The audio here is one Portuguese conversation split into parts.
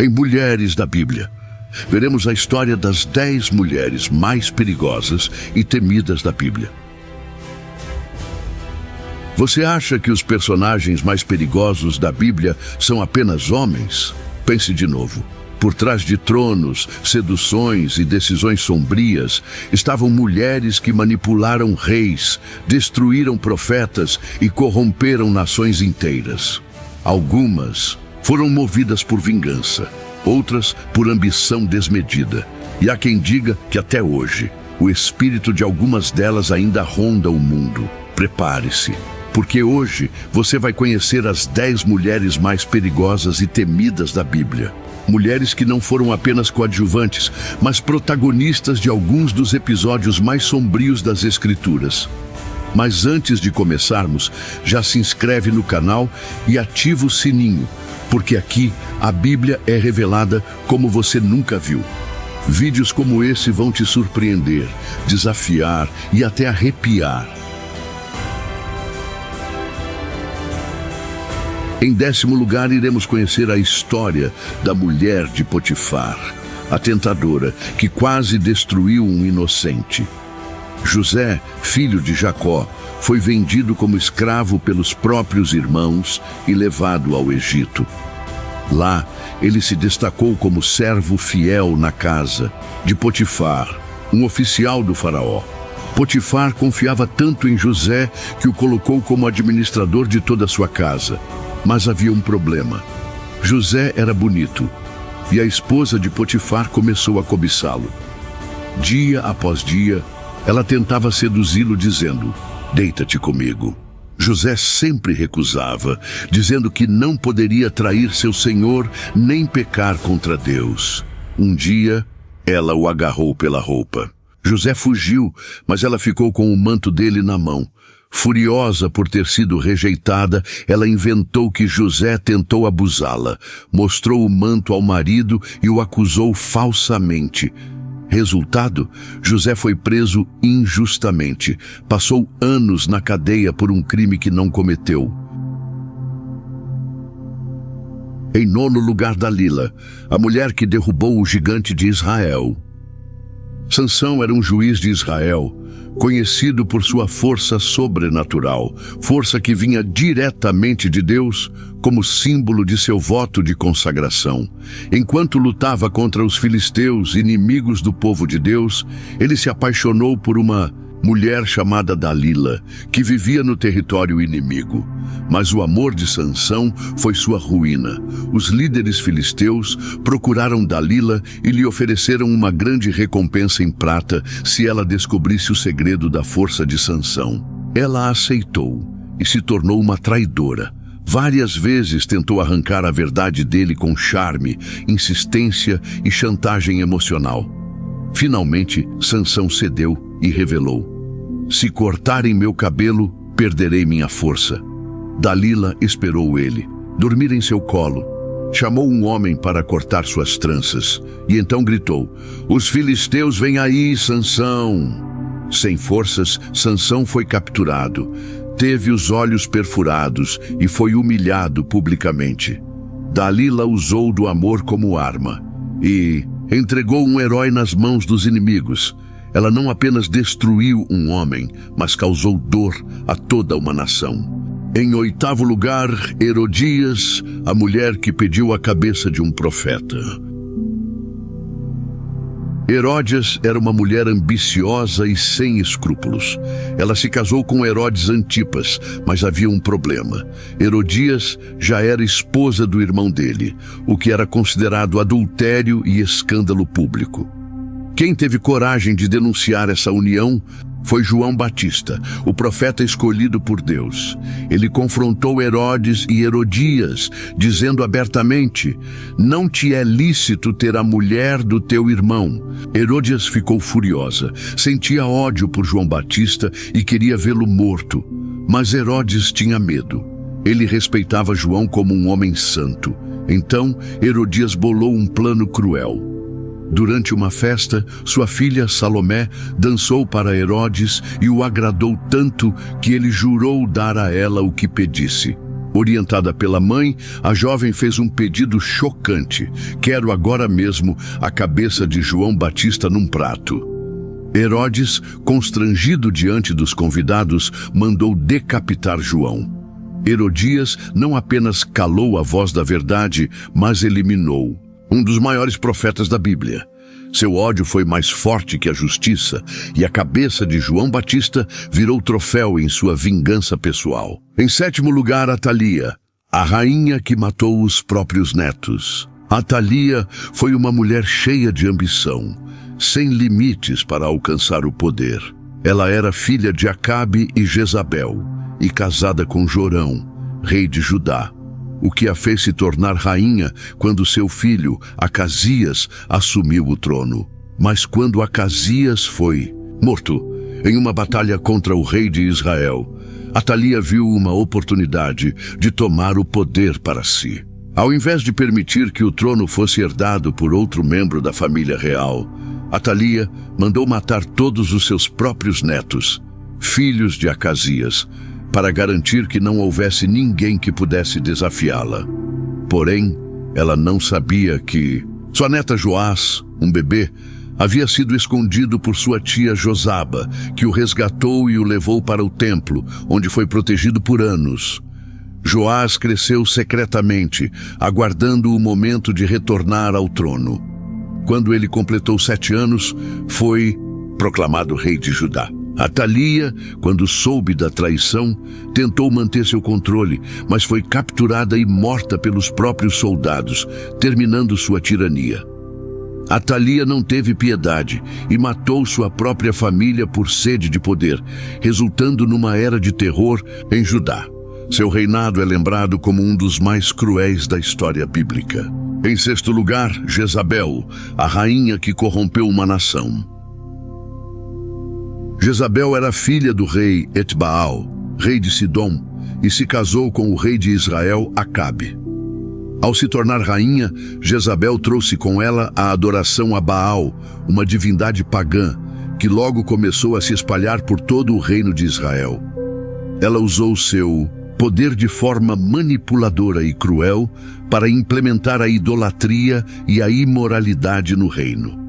Em Mulheres da Bíblia, veremos a história das 10 mulheres mais perigosas e temidas da Bíblia. Você acha que os personagens mais perigosos da Bíblia são apenas homens? Pense de novo. Por trás de tronos, seduções e decisões sombrias, estavam mulheres que manipularam reis, destruíram profetas e corromperam nações inteiras. Algumas foram movidas por vingança, outras por ambição desmedida. E há quem diga que até hoje, o espírito de algumas delas ainda ronda o mundo. Prepare-se, porque hoje você vai conhecer as 10 mulheres mais perigosas e temidas da Bíblia. Mulheres que não foram apenas coadjuvantes, mas protagonistas de alguns dos episódios mais sombrios das Escrituras. Mas antes de começarmos, já se inscreve no canal e ativa o sininho, porque aqui a Bíblia é revelada como você nunca viu. Vídeos como esse vão te surpreender, desafiar e até arrepiar. Em 10º lugar, iremos conhecer a história da mulher de Potifar, a tentadora que quase destruiu um inocente. José, filho de Jacó, foi vendido como escravo pelos próprios irmãos e levado ao Egito. Lá, ele se destacou como servo fiel na casa de Potifar, um oficial do faraó. Potifar confiava tanto em José que o colocou como administrador de toda a sua casa. Mas havia um problema. José era bonito, e a esposa de Potifar começou a cobiçá-lo. Dia após dia, ela tentava seduzi-lo dizendo: "Deita-te comigo." José sempre recusava, dizendo que não poderia trair seu senhor nem pecar contra Deus. Um dia, ela o agarrou pela roupa. José fugiu, mas ela ficou com o manto dele na mão. Furiosa por ter sido rejeitada, ela inventou que José tentou abusá-la, mostrou o manto ao marido e o acusou falsamente. Resultado, José foi preso injustamente. Passou anos na cadeia por um crime que não cometeu. Em 9º lugar, Dalila, a mulher que derrubou o gigante de Israel. Sansão era um juiz de Israel, conhecido por sua força sobrenatural, força que vinha diretamente de Deus como símbolo de seu voto de consagração. Enquanto lutava contra os filisteus, inimigos do povo de Deus, ele se apaixonou por uma mulher chamada Dalila, que vivia no território inimigo. Mas o amor de Sansão foi sua ruína. Os líderes filisteus procuraram Dalila e lhe ofereceram uma grande recompensa em prata se ela descobrisse o segredo da força de Sansão. Ela aceitou e se tornou uma traidora. Várias vezes tentou arrancar a verdade dele com charme, insistência e chantagem emocional. Finalmente, Sansão cedeu e revelou: "Se cortarem meu cabelo, perderei minha força." Dalila esperou ele, dormir em seu colo. Chamou um homem para cortar suas tranças e então gritou: "Os filisteus vêm aí, Sansão!" Sem forças, Sansão foi capturado. Teve os olhos perfurados e foi humilhado publicamente. Dalila usou do amor como arma e entregou um herói nas mãos dos inimigos. Ela não apenas destruiu um homem, mas causou dor a toda uma nação. Em 8º lugar, Herodias, a mulher que pediu a cabeça de um profeta. Herodes era uma mulher ambiciosa e sem escrúpulos. Ela se casou com Herodes Antipas, mas havia um problema. Herodias já era esposa do irmão dele, o que era considerado adultério e escândalo público. Quem teve coragem de denunciar essa união foi João Batista, o profeta escolhido por Deus. Ele confrontou Herodes e Herodias, dizendo abertamente: "Não te é lícito ter a mulher do teu irmão." Herodias ficou furiosa, sentia ódio por João Batista e queria vê-lo morto. Mas Herodes tinha medo. Ele respeitava João como um homem santo. Então, Herodias bolou um plano cruel. Durante uma festa, sua filha Salomé dançou para Herodes e o agradou tanto que ele jurou dar a ela o que pedisse. Orientada pela mãe, a jovem fez um pedido chocante: quero agora mesmo a cabeça de João Batista num prato. Herodes, constrangido diante dos convidados, mandou decapitar João. Herodias não apenas calou a voz da verdade, mas eliminou um dos maiores profetas da Bíblia. Seu ódio foi mais forte que a justiça, e a cabeça de João Batista virou troféu em sua vingança pessoal. Em sétimo lugar, Atalia, a rainha que matou os próprios netos. Atalia foi uma mulher cheia de ambição, sem limites para alcançar o poder. Ela era filha de Acabe e Jezabel, e casada com Jorão, rei de Judá, o que a fez se tornar rainha quando seu filho, Acasias, assumiu o trono. Mas quando Acasias foi morto em uma batalha contra o rei de Israel, Atalia viu uma oportunidade de tomar o poder para si. Ao invés de permitir que o trono fosse herdado por outro membro da família real, Atalia mandou matar todos os seus próprios netos, filhos de Acasias, para garantir que não houvesse ninguém que pudesse desafiá-la. Porém, ela não sabia que sua neta Joás, um bebê, havia sido escondido por sua tia Josaba, que o resgatou e o levou para o templo, onde foi protegido por anos. Joás cresceu secretamente, aguardando o momento de retornar ao trono. Quando ele completou 7 anos, foi proclamado rei de Judá. Atalia, quando soube da traição, tentou manter seu controle, mas foi capturada e morta pelos próprios soldados, terminando sua tirania. Atalia não teve piedade e matou sua própria família por sede de poder, resultando numa era de terror em Judá. Seu reinado é lembrado como um dos mais cruéis da história bíblica. Em sexto lugar, Jezabel, a rainha que corrompeu uma nação. Jezabel era filha do rei Etbaal, rei de Sidom, e se casou com o rei de Israel, Acabe. Ao se tornar rainha, Jezabel trouxe com ela a adoração a Baal, uma divindade pagã, que logo começou a se espalhar por todo o reino de Israel. Ela usou seu poder de forma manipuladora e cruel para implementar a idolatria e a imoralidade no reino.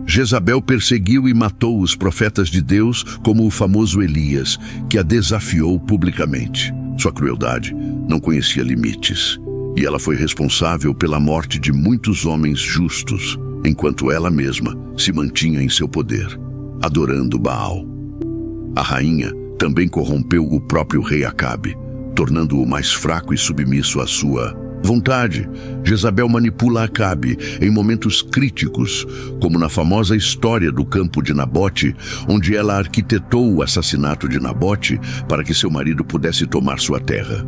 Jezabel perseguiu e matou os profetas de Deus, como o famoso Elias, que a desafiou publicamente. Sua crueldade não conhecia limites, e ela foi responsável pela morte de muitos homens justos, enquanto ela mesma se mantinha em seu poder, adorando Baal. A rainha também corrompeu o próprio rei Acabe, tornando-o mais fraco e submisso à sua vontade. Jezabel manipula Acabe em momentos críticos, como na famosa história do campo de Nabote, onde ela arquitetou o assassinato de Nabote para que seu marido pudesse tomar sua terra.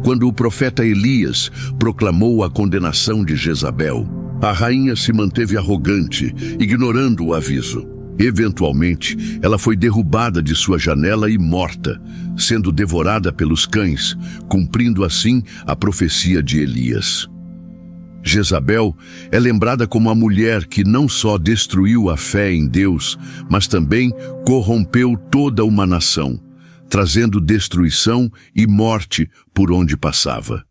Quando o profeta Elias proclamou a condenação de Jezabel, a rainha se manteve arrogante, ignorando o aviso. Eventualmente, ela foi derrubada de sua janela e morta, sendo devorada pelos cães, cumprindo assim a profecia de Elias. Jezabel é lembrada como a mulher que não só destruiu a fé em Deus, mas também corrompeu toda uma nação, trazendo destruição e morte por onde passava.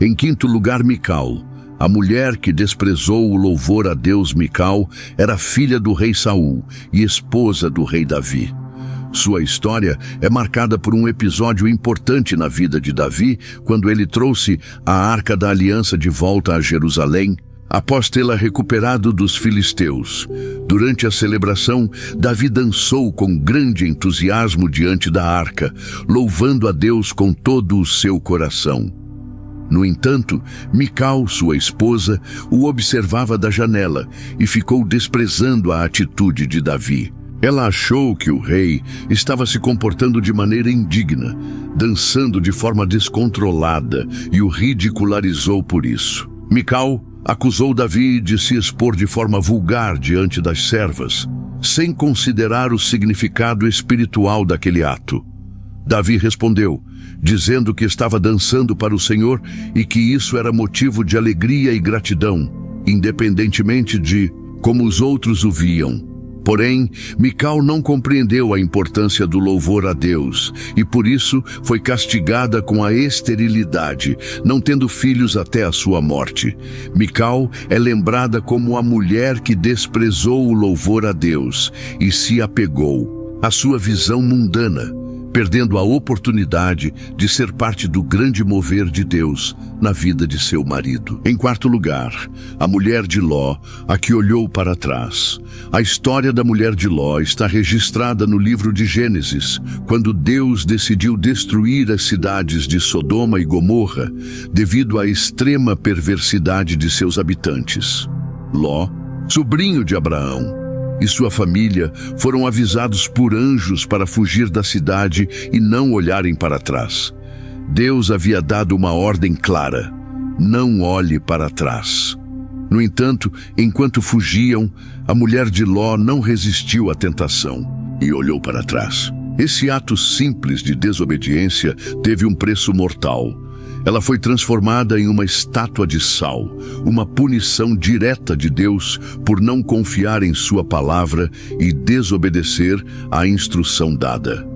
Em quinto lugar, Mical. A mulher que desprezou o louvor a Deus, Mical, era filha do rei Saul e esposa do rei Davi. Sua história é marcada por um episódio importante na vida de Davi, quando ele trouxe a Arca da Aliança de volta a Jerusalém, após tê-la recuperado dos filisteus. Durante a celebração, Davi dançou com grande entusiasmo diante da arca, louvando a Deus com todo o seu coração. No entanto, Mical, sua esposa, o observava da janela e ficou desprezando a atitude de Davi. Ela achou que o rei estava se comportando de maneira indigna, dançando de forma descontrolada, e o ridicularizou por isso. Mical acusou Davi de se expor de forma vulgar diante das servas, sem considerar o significado espiritual daquele ato. Davi respondeu, dizendo que estava dançando para o Senhor e que isso era motivo de alegria e gratidão, independentemente de como os outros o viam. Porém, Mical não compreendeu a importância do louvor a Deus e por isso foi castigada com a esterilidade, não tendo filhos até a sua morte. Mical é lembrada como a mulher que desprezou o louvor a Deus e se apegou à sua visão mundana, perdendo a oportunidade de ser parte do grande mover de Deus na vida de seu marido. Em quarto lugar, a mulher de Ló, a que olhou para trás. A história da mulher de Ló está registrada no livro de Gênesis, quando Deus decidiu destruir as cidades de Sodoma e Gomorra devido à extrema perversidade de seus habitantes. Ló, sobrinho de Abraão, e sua família foram avisados por anjos para fugir da cidade e não olharem para trás. Deus havia dado uma ordem clara: não olhe para trás. No entanto, enquanto fugiam, a mulher de Ló não resistiu à tentação e olhou para trás. Esse ato simples de desobediência teve um preço mortal. Ela foi transformada em uma estátua de sal, uma punição direta de Deus por não confiar em sua palavra e desobedecer à instrução dada.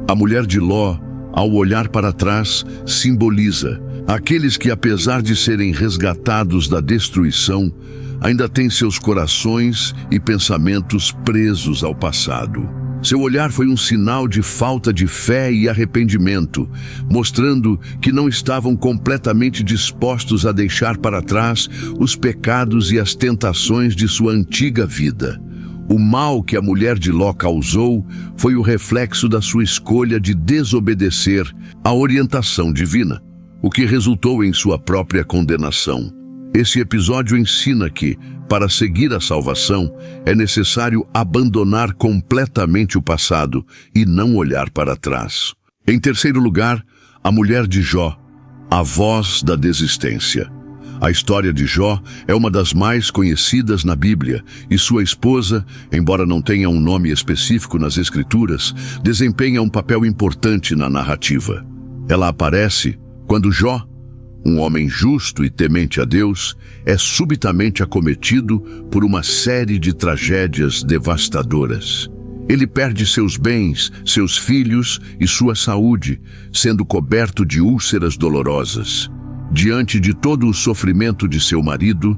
A mulher de Ló, ao olhar para trás, simboliza aqueles que, apesar de serem resgatados da destruição, ainda têm seus corações e pensamentos presos ao passado. Seu olhar foi um sinal de falta de fé e arrependimento, mostrando que não estavam completamente dispostos a deixar para trás os pecados e as tentações de sua antiga vida. O mal que a mulher de Ló causou foi o reflexo da sua escolha de desobedecer à orientação divina, o que resultou em sua própria condenação. Esse episódio ensina que, para seguir a salvação, é necessário abandonar completamente o passado e não olhar para trás. Em terceiro lugar, a mulher de Jó, a voz da desistência. A história de Jó é uma das mais conhecidas na Bíblia e sua esposa, embora não tenha um nome específico nas Escrituras, desempenha um papel importante na narrativa. Ela aparece quando Jó, um homem justo e temente a Deus, é subitamente acometido por uma série de tragédias devastadoras. Ele perde seus bens, seus filhos e sua saúde, sendo coberto de úlceras dolorosas. Diante de todo o sofrimento de seu marido,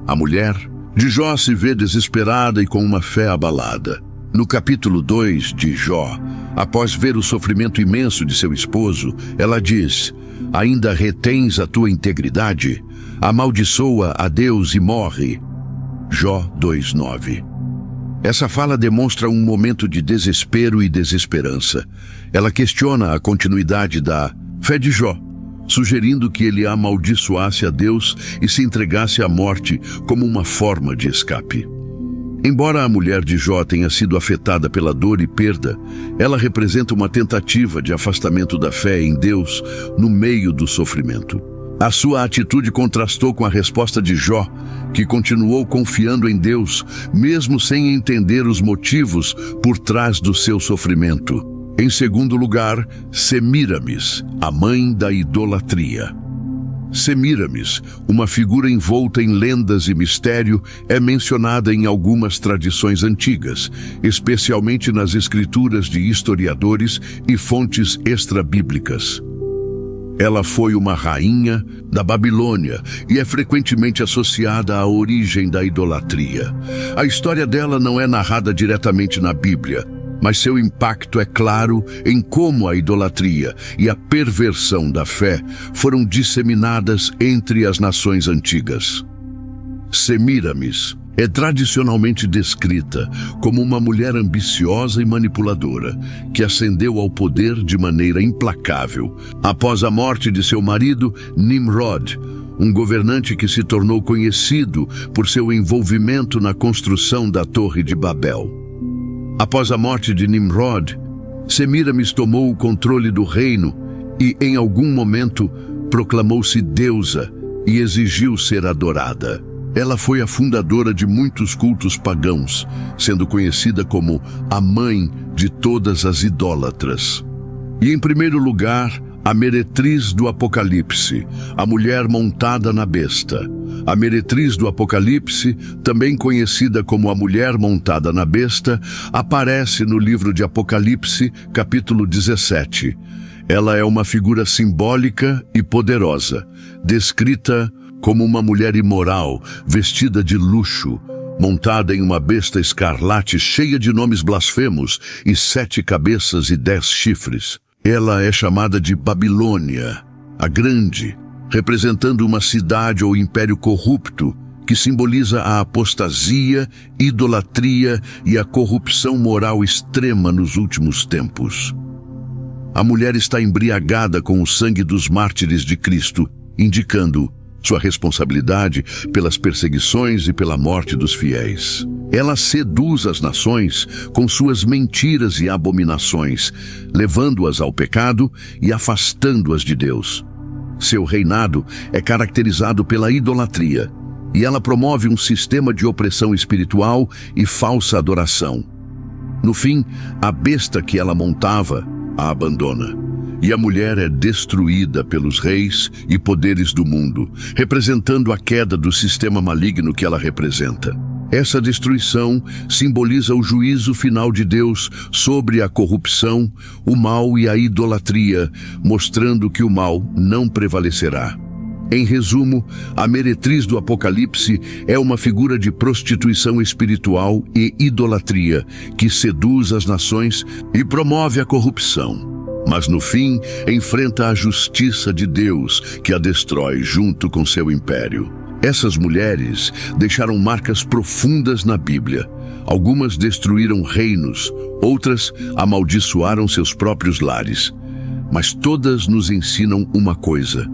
a mulher de Jó se vê desesperada e com uma fé abalada. No capítulo 2 de Jó, após ver o sofrimento imenso de seu esposo, ela diz: ainda retens a tua integridade? Amaldiçoa a Deus e morre. Jó 2:9. Essa fala demonstra um momento de desespero e desesperança. Ela questiona a continuidade da fé de Jó, sugerindo que ele amaldiçoasse a Deus e se entregasse à morte como uma forma de escape. Embora a mulher de Jó tenha sido afetada pela dor e perda, ela representa uma tentativa de afastamento da fé em Deus no meio do sofrimento. A sua atitude contrastou com a resposta de Jó, que continuou confiando em Deus, mesmo sem entender os motivos por trás do seu sofrimento. Em segundo lugar, Semíramis, a mãe da idolatria. Semíramis, uma figura envolta em lendas e mistério, é mencionada em algumas tradições antigas, especialmente nas escrituras de historiadores e fontes extrabíblicas. Ela foi uma rainha da Babilônia e é frequentemente associada à origem da idolatria. A história dela não é narrada diretamente na Bíblia, mas seu impacto é claro em como a idolatria e a perversão da fé foram disseminadas entre as nações antigas. Semíramis é tradicionalmente descrita como uma mulher ambiciosa e manipuladora, que ascendeu ao poder de maneira implacável após a morte de seu marido, Nimrod, um governante que se tornou conhecido por seu envolvimento na construção da Torre de Babel. Após a morte de Nimrod, Semíramis tomou o controle do reino e, em algum momento, proclamou-se deusa e exigiu ser adorada. Ela foi a fundadora de muitos cultos pagãos, sendo conhecida como a mãe de todas as idólatras. E, em primeiro lugar, a meretriz do Apocalipse, a mulher montada na besta. A meretriz do Apocalipse, também conhecida como a mulher montada na besta, aparece no livro de Apocalipse, capítulo 17. Ela é uma figura simbólica e poderosa, descrita como uma mulher imoral, vestida de luxo, montada em uma besta escarlate cheia de nomes blasfemos e 7 cabeças e 10 chifres. Ela é chamada de Babilônia, a Grande, representando uma cidade ou império corrupto que simboliza a apostasia, idolatria e a corrupção moral extrema nos últimos tempos. A mulher está embriagada com o sangue dos mártires de Cristo, indicando sua responsabilidade pelas perseguições e pela morte dos fiéis. Ela seduz as nações com suas mentiras e abominações, levando-as ao pecado e afastando-as de Deus. Seu reinado é caracterizado pela idolatria, e ela promove um sistema de opressão espiritual e falsa adoração. No fim, a besta que ela montava a abandona, e a mulher é destruída pelos reis e poderes do mundo, representando a queda do sistema maligno que ela representa. Essa destruição simboliza o juízo final de Deus sobre a corrupção, o mal e a idolatria, mostrando que o mal não prevalecerá. Em resumo, a meretriz do Apocalipse é uma figura de prostituição espiritual e idolatria que seduz as nações e promove a corrupção. Mas no fim, enfrenta a justiça de Deus, que a destrói junto com seu império. Essas mulheres deixaram marcas profundas na Bíblia. Algumas destruíram reinos, outras amaldiçoaram seus próprios lares. Mas todas nos ensinam uma coisa: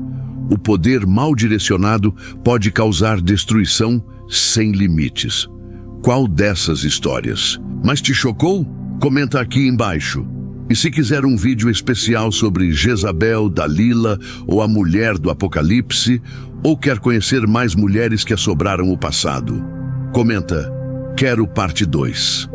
o poder mal direcionado pode causar destruição sem limites. Qual dessas histórias mais te chocou? Comenta aqui embaixo. E se quiser um vídeo especial sobre Jezabel, Dalila ou a mulher do Apocalipse, ou quer conhecer mais mulheres que assombraram o passado, comenta: quero parte 2.